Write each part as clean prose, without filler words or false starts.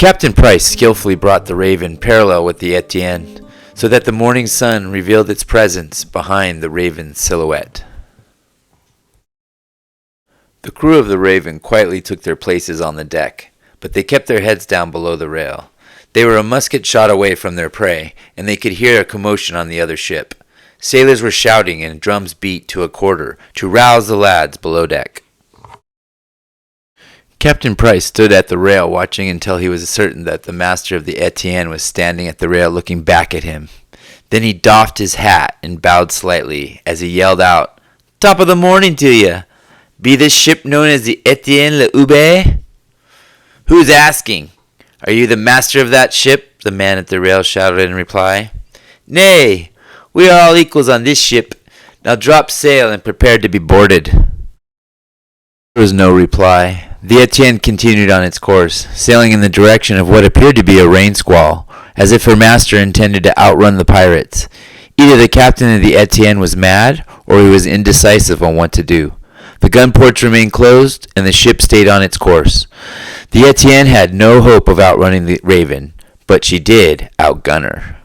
Captain Price skillfully brought the Raven parallel with the Etienne, so that the morning sun revealed its presence behind the Raven's silhouette. The crew of the Raven quietly took their places on the deck, but they kept their heads down below the rail. They were a musket shot away from their prey, and they could hear a commotion on the other ship. Sailors were shouting and drums beat to a quarter to rouse the lads below deck. Captain Price stood at the rail watching until he was certain that the master of the Etienne was standing at the rail looking back at him. Then he doffed his hat and bowed slightly as he yelled out, "Top of the morning to you! Be this ship known as the Etienne l'Aube?" "Who's asking? Are you the master of that ship?" the man at the rail shouted in reply. "Nay, we are all equals on this ship. Now drop sail and prepare to be boarded." There was no reply. The Etienne continued on its course, sailing in the direction of what appeared to be a rain squall, as if her master intended to outrun the pirates. Either the captain of the Etienne was mad, or he was indecisive on what to do. The gun ports remained closed, and the ship stayed on its course. The Etienne had no hope of outrunning the Raven, but she did outgun her.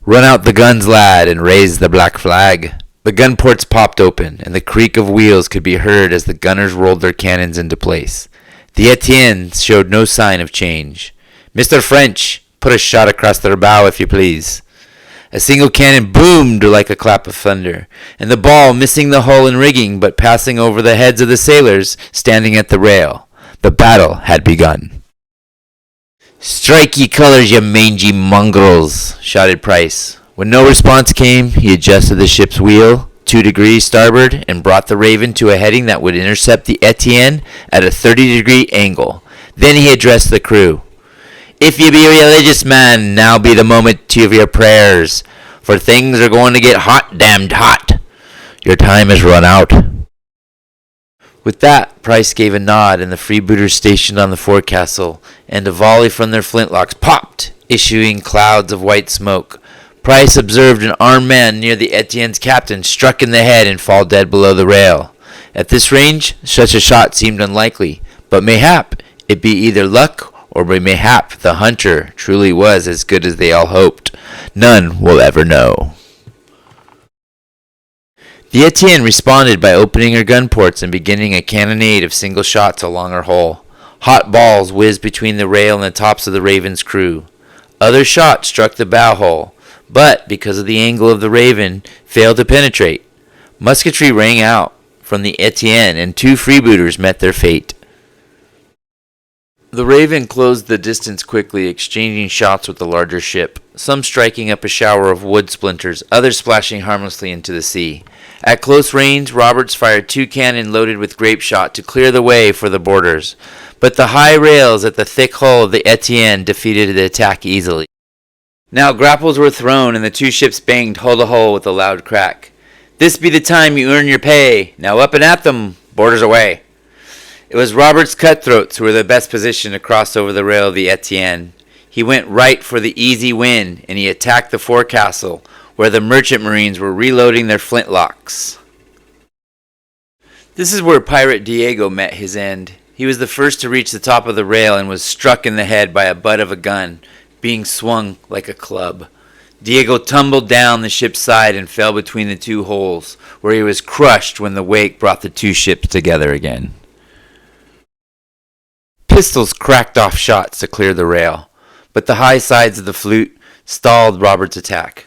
"Run out the guns, lad, and raise the black flag." The gun ports popped open, and the creak of wheels could be heard as the gunners rolled their cannons into place. The Etienne showed no sign of change. "Mr. French, put a shot across their bow, if you please." A single cannon boomed like a clap of thunder, and the ball missing the hull and rigging but passing over the heads of the sailors standing at the rail. The battle had begun. "Strike ye colors, ye mangy mongrels!" shouted Price. When no response came, he adjusted the ship's wheel 2 degrees starboard and brought the Raven to a heading that would intercept the Etienne at a 30-degree angle. Then he addressed the crew. "If ye be a religious man, now be the moment of your prayers, for things are going to get hot, damned hot. Your time has run out." With that, Price gave a nod, and the freebooters stationed on the forecastle and a volley from their flintlocks popped, issuing clouds of white smoke. Price observed an armed man near the Etienne's captain struck in the head and fall dead below the rail. At this range, such a shot seemed unlikely, but mayhap it be either luck or mayhap the hunter truly was as good as they all hoped. None will ever know. The Etienne responded by opening her gun ports and beginning a cannonade of single shots along her hull. Hot balls whizzed between the rail and the tops of the Raven's crew. Other shots struck the bow hull, but, because of the angle of the Raven, failed to penetrate. Musketry rang out from the Etienne, and 2 freebooters met their fate. The Raven closed the distance quickly, exchanging shots with the larger ship, some striking up a shower of wood splinters, others splashing harmlessly into the sea. At close range, Roberts fired 2 cannon loaded with grape shot to clear the way for the boarders, but the high rails at the thick hull of the Etienne defeated the attack easily. Now grapples were thrown, and the 2 ships banged hull to hull with a loud crack. "This be the time you earn your pay. Now up and at them, boarders away." It was Robert's cutthroats who were the best positioned to cross over the rail of the Etienne. He went right for the easy win, and he attacked the forecastle, where the merchant marines were reloading their flintlocks. This is where Pirate Diego met his end. He was the first to reach the top of the rail and was struck in the head by a butt of a gun, being swung like a club. Diego tumbled down the ship's side and fell between the 2 holes, where he was crushed when the wake brought the 2 ships together again. Pistols cracked off shots to clear the rail, but the high sides of the fleet stalled Robert's attack.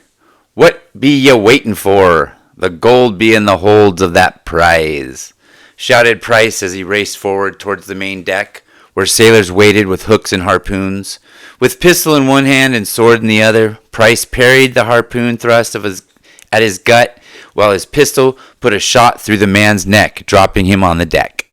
"What be ye waiting for? The gold be in the holds of that prize," shouted Price as he raced forward towards the main deck, where sailors waited with hooks and harpoons. With pistol in one hand and sword in the other, Price parried the harpoon thrust at his gut, while his pistol put a shot through the man's neck, dropping him on the deck.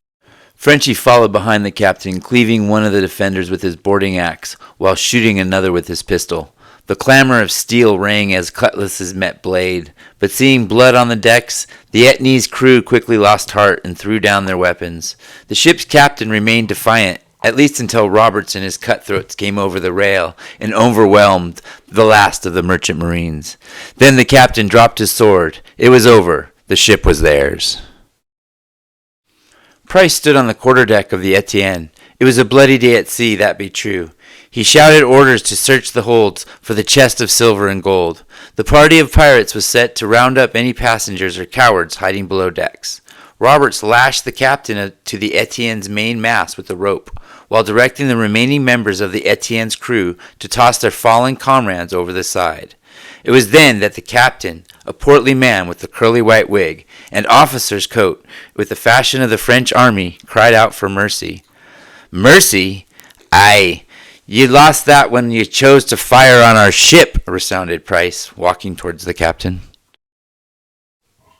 Frenchie followed behind the captain, cleaving one of the defenders with his boarding axe, while shooting another with his pistol. The clamor of steel rang as cutlasses met blade, but seeing blood on the decks, the Etnie's crew quickly lost heart and threw down their weapons. The ship's captain remained defiant, at least until Roberts and his cutthroats came over the rail and overwhelmed the last of the merchant marines. Then the captain dropped his sword. It was over. The ship was theirs. Price stood on the quarterdeck of the Etienne, It was a bloody day at sea, that be true. He shouted orders to search the holds for the chest of silver and gold. The party of pirates was set to round up any passengers or cowards hiding below decks. Roberts lashed the captain to the Etienne's main mast with a rope, while directing the remaining members of the Etienne's crew to toss their fallen comrades over the side. It was then that the captain, a portly man with a curly white wig and officer's coat with the fashion of the French army, cried out for mercy. "Mercy? Aye, you lost that when you chose to fire on our ship," resounded Price, walking towards the captain.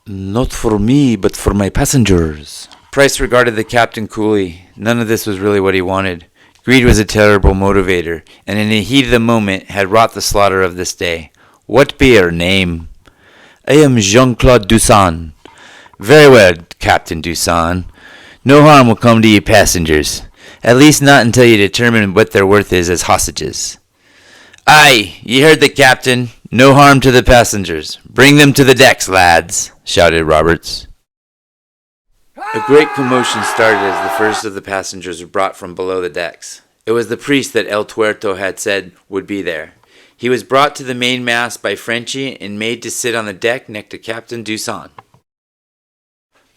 "Not for me, but for my passengers." Price regarded the captain coolly. None of this was really what he wanted. Greed was a terrible motivator, and in the heat of the moment had wrought the slaughter of this day. "What be your name?" "I am Jean-Claude Dussan." "Very well, Captain Dussan. No harm will come to ye passengers. At least not until you determine what their worth is as hostages." "Aye, ye heard the captain. No harm to the passengers. Bring them to the decks, lads," shouted Roberts. A great commotion started as the first of the passengers were brought from below the decks. It was the priest that El Tuerto had said would be there. He was brought to the mainmast by Frenchy and made to sit on the deck next to Captain Dussan.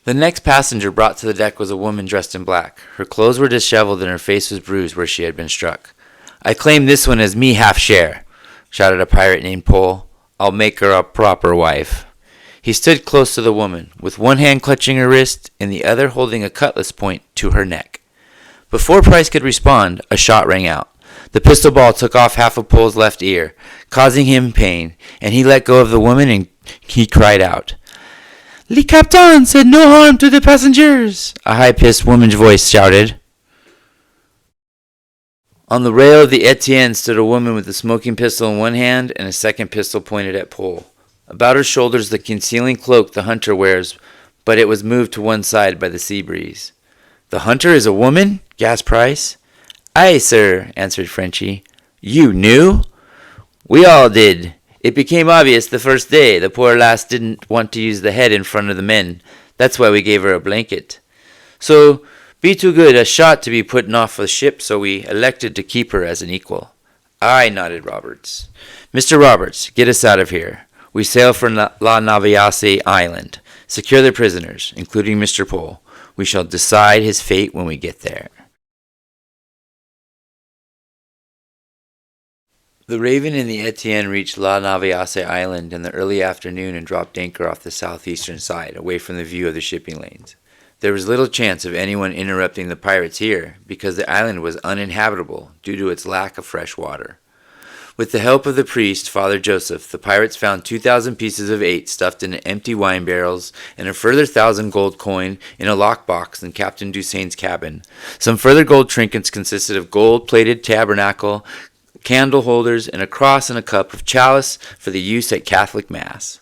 The next passenger brought to the deck was a woman dressed in black. Her clothes were disheveled and her face was bruised where she had been struck. "I claim this one as me half share," shouted a pirate named Pole. "I'll make her a proper wife." He stood close to the woman, with one hand clutching her wrist and the other holding a cutlass point to her neck. Before Price could respond, a shot rang out. The pistol ball took off half of Pole's left ear, causing him pain, and he let go of the woman and he cried out. "Le Captain said no harm to the passengers," a high-pitched woman's voice shouted. On the rail of the Etienne stood a woman with a smoking pistol in one hand and a second pistol pointed at Pole. About her shoulders the concealing cloak the hunter wears, but it was moved to one side by the sea breeze. "The hunter is a woman?" gasped Price. "Aye, sir," answered Frenchy. "You knew?" "We all did. It became obvious the first day. The poor lass didn't want to use the head in front of the men. That's why we gave her a blanket. So, be too good a shot to be putting off the ship, so we elected to keep her as an equal." "Aye," nodded Roberts. "Mr. Roberts, get us out of here. We sail for La Naviace Island. Secure the prisoners, including Mr. Pole. We shall decide his fate when we get there." The Raven and the Etienne reached La Naviace Island in the early afternoon and dropped anchor off the southeastern side, away from the view of the shipping lanes. There was little chance of anyone interrupting the pirates here, because the island was uninhabitable due to its lack of fresh water. With the help of the priest, Father Joseph, the pirates found 2,000 pieces of 8 stuffed in empty wine barrels and a further 1,000 gold coin in a lockbox in Captain Dussain's cabin. Some further gold trinkets consisted of gold-plated tabernacle, candle holders, and a cross and a cup of chalice for the use at Catholic Mass.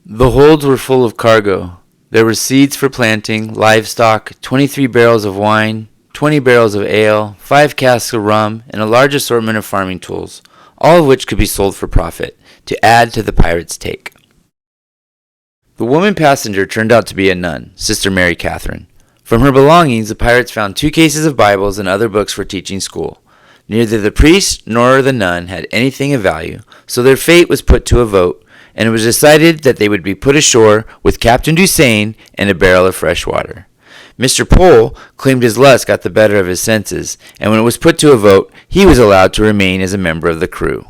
The holds were full of cargo. There were seeds for planting, livestock, 23 barrels of wine, 20 barrels of ale, 5 casks of rum, and a large assortment of farming tools, all of which could be sold for profit, to add to the pirates' take. The woman passenger turned out to be a nun, Sister Mary Catherine. From her belongings, the pirates found 2 cases of Bibles and other books for teaching school. Neither the priest nor the nun had anything of value, so their fate was put to a vote, and it was decided that they would be put ashore with Captain Dussain and a barrel of fresh water. Mr. Pole claimed his lust got the better of his senses, and when it was put to a vote, he was allowed to remain as a member of the crew.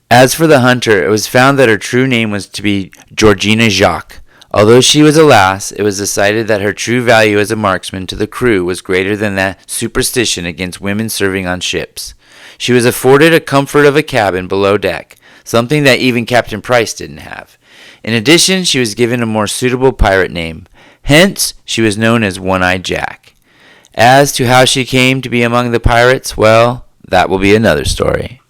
As for the hunter, it was found that her true name was to be Georgina Jacques. Although she was a lass, it was decided that her true value as a marksman to the crew was greater than that superstition against women serving on ships. She was afforded a comfort of a cabin below deck, something that even Captain Price didn't have. In addition, she was given a more suitable pirate name. Hence, she was known as One-Eyed Jack. As to how she came to be among the pirates, well, that will be another story.